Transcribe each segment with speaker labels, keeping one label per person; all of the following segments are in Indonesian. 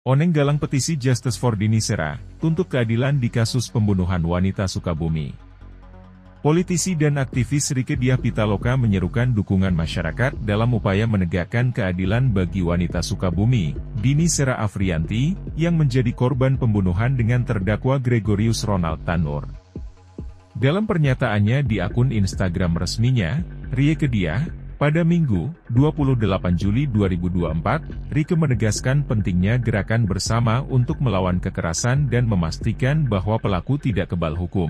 Speaker 1: Oneng galang petisi Justice for Dini Sera, tuntut keadilan di kasus pembunuhan wanita Sukabumi. Politisi dan aktivis Rieke Diah Pitaloka menyerukan dukungan masyarakat dalam upaya menegakkan keadilan bagi wanita Sukabumi, Dini Sera Afriyanti, yang menjadi korban pembunuhan dengan terdakwa Gregorius Ronald Tanur. Dalam pernyataannya di akun Instagram resminya, Rieke Diah, pada Minggu, 28 Juli 2024, Rieke menegaskan pentingnya gerakan bersama untuk melawan kekerasan dan memastikan bahwa pelaku tidak kebal hukum.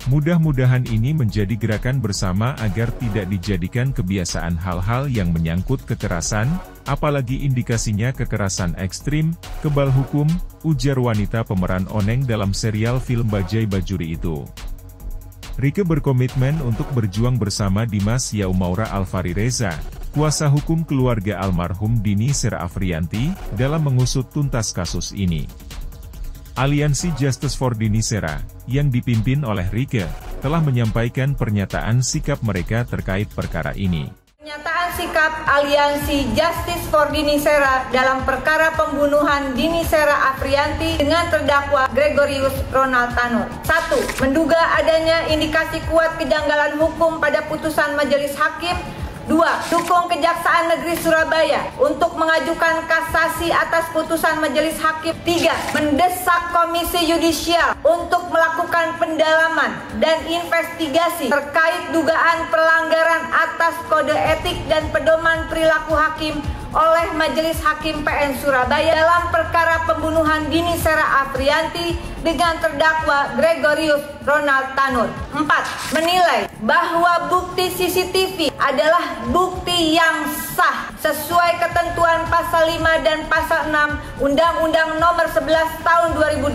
Speaker 1: Mudah-mudahan ini menjadi gerakan bersama agar tidak dijadikan kebiasaan hal-hal yang menyangkut kekerasan, apalagi indikasinya kekerasan ekstrim, kebal hukum, ujar wanita pemeran Oneng dalam serial film Bajai Bajuri itu. Rieke berkomitmen untuk berjuang bersama Dimas Yaumaura Alfari Reza, kuasa hukum keluarga almarhum Dini Sera Afriyanti, dalam mengusut tuntas kasus ini. Aliansi Justice for Dini Sera, yang dipimpin oleh Rieke, telah menyampaikan pernyataan sikap mereka terkait perkara ini.
Speaker 2: Pernyataan sikap Aliansi Justice for Dini Sera dalam perkara pembunuhan Dini Sera Afriyanti dengan terdakwa Gregorius Ronald Tanur. 1. Menduga adanya indikasi kuat kejanggalan hukum pada putusan majelis hakim. 2. Dukung Kejaksaan Negeri Surabaya untuk mengajukan kasasi atas putusan majelis hakim. 3. Mendesak Komisi Yudisial untuk melakukan pendalaman dan investigasi terkait dugaan pelanggaran atas kode etik dan pedoman perilaku hakim oleh Majelis Hakim PN Surabaya dalam perkara pembunuhan Dini Sera Afriyanti dengan terdakwa Gregorius Ronald Tanur. 4. Menilai bahwa bukti CCTV adalah bukti yang sah sesuai ketentuan pasal 5 dan pasal 6 Undang-Undang Nomor 11 Tahun 2008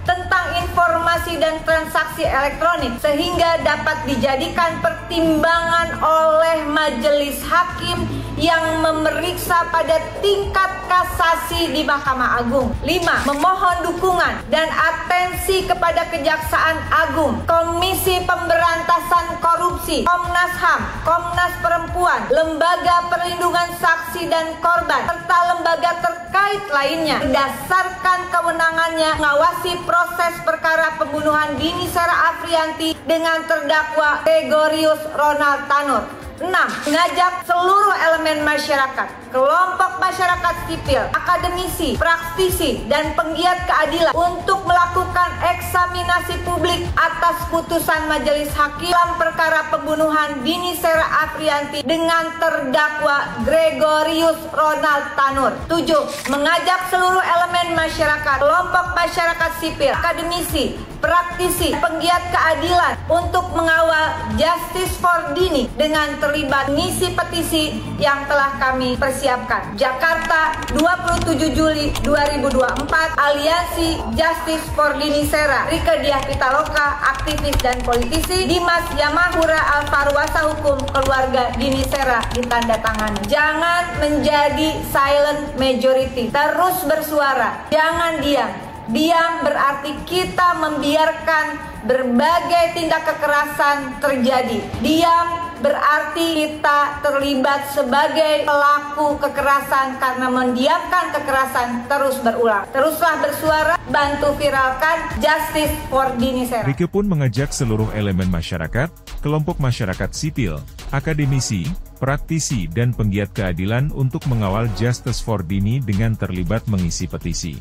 Speaker 2: tentang informasi dan transaksi elektronik, sehingga dapat dijadikan pertimbangan oleh majelis hakim yang memeriksa pada tingkat kasasi di Mahkamah Agung. 5. Memohon dukungan dan atensi kepada Kejaksaan Agung, Komisi Pemberantasan Korupsi, Komnas HAM, Komnas Perempuan, Lembaga Perlindungan Saksi dan Korban, serta lembaga terkait lainnya, berdasarkan kewenangannya mengawasi proses perkara pembunuhan Dini Sera Afriyanti dengan terdakwa Gregorius Ronald Tanur. 6. Mengajak seluruh elemen masyarakat, kelompok masyarakat sipil, akademisi, praktisi, dan penggiat keadilan untuk melakukan eksaminasi publik atas putusan majelis hakim dalam perkara pembunuhan Dini Sera Afriyanti dengan terdakwa Gregorius Ronald Tanur. 7. Mengajak seluruh elemen masyarakat, kelompok masyarakat sipil, akademisi, praktisi, penggiat keadilan untuk mengawal Justice for Dini dengan terlibat mengisi petisi yang telah kami persiapkan. Jakarta, 27 Juli 2024, Aliansi Justice for Dini Sera, Rieke Diah Pitaloka, aktivis dan politisi, Dimas Yaumaura Alfari Reza, hukum keluarga Dini Sera, ditandatangani. Jangan menjadi silent majority, terus bersuara, jangan diam. Diam berarti kita membiarkan berbagai tindak kekerasan terjadi. Diam berarti kita terlibat sebagai pelaku kekerasan karena mendiamkan kekerasan terus berulang. Teruslah bersuara, bantu viralkan Justice for Dini Sera.
Speaker 1: Rieke pun mengajak seluruh elemen masyarakat, kelompok masyarakat sipil, akademisi, praktisi, dan penggiat keadilan untuk mengawal Justice for Dini dengan terlibat mengisi petisi.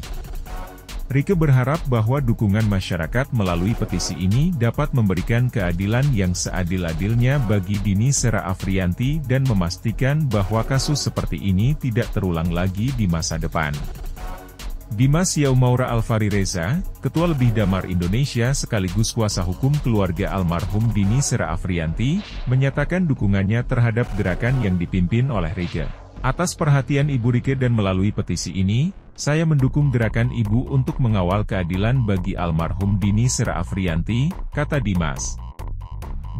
Speaker 1: Rieke berharap bahwa dukungan masyarakat melalui petisi ini dapat memberikan keadilan yang seadil-adilnya bagi Dini Sera Afriyanti dan memastikan bahwa kasus seperti ini tidak terulang lagi di masa depan. Dimas Yaumaura Alfari Reza, Ketua Lebih Damar Indonesia sekaligus kuasa hukum keluarga almarhum Dini Sera Afriyanti, menyatakan dukungannya terhadap gerakan yang dipimpin oleh Rieke. Atas perhatian Ibu Rieke dan melalui petisi ini, saya mendukung gerakan Ibu untuk mengawal keadilan bagi almarhum Dini Sera Afriyanti, kata Dimas.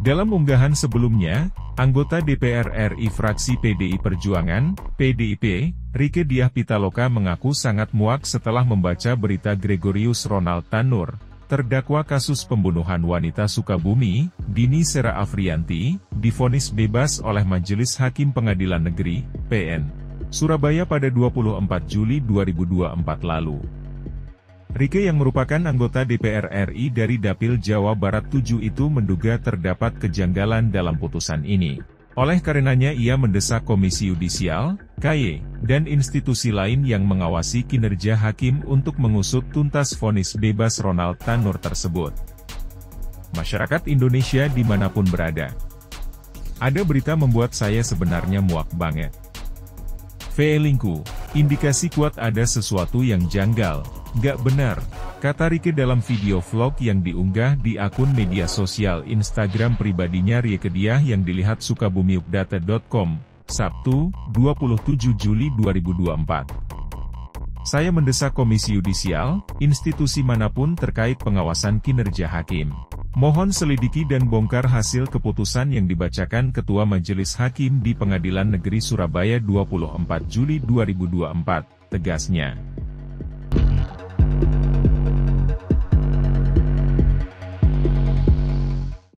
Speaker 1: Dalam unggahan sebelumnya, anggota DPR RI fraksi PDI Perjuangan, PDIP, Rieke Diah Pitaloka mengaku sangat muak setelah membaca berita Gregorius Ronald Tanur, terdakwa kasus pembunuhan wanita Sukabumi, Dini Sera Afriyanti, divonis bebas oleh Majelis Hakim Pengadilan Negeri, PN. Surabaya pada 24 Juli 2024 lalu. Rike yang merupakan anggota DPR RI dari Dapil Jawa Barat 7 itu menduga terdapat kejanggalan dalam putusan ini. Oleh karenanya ia mendesak Komisi Yudisial, KY, dan institusi lain yang mengawasi kinerja hakim untuk mengusut tuntas vonis bebas Ronald Tanur tersebut. Masyarakat Indonesia dimanapun berada. Ada berita membuat saya sebenarnya muak banget. Feelingku, indikasi kuat ada sesuatu yang janggal, gak benar, kata Rike dalam video vlog yang diunggah di akun media sosial Instagram pribadinya Rieke Diah yang dilihat sukabumiupdate.com, Sabtu, 27 Juli 2024. Saya mendesak Komisi Yudisial, institusi manapun terkait pengawasan kinerja hakim. Mohon selidiki dan bongkar hasil keputusan yang dibacakan Ketua Majelis Hakim di Pengadilan Negeri Surabaya 24 Juli 2024, tegasnya.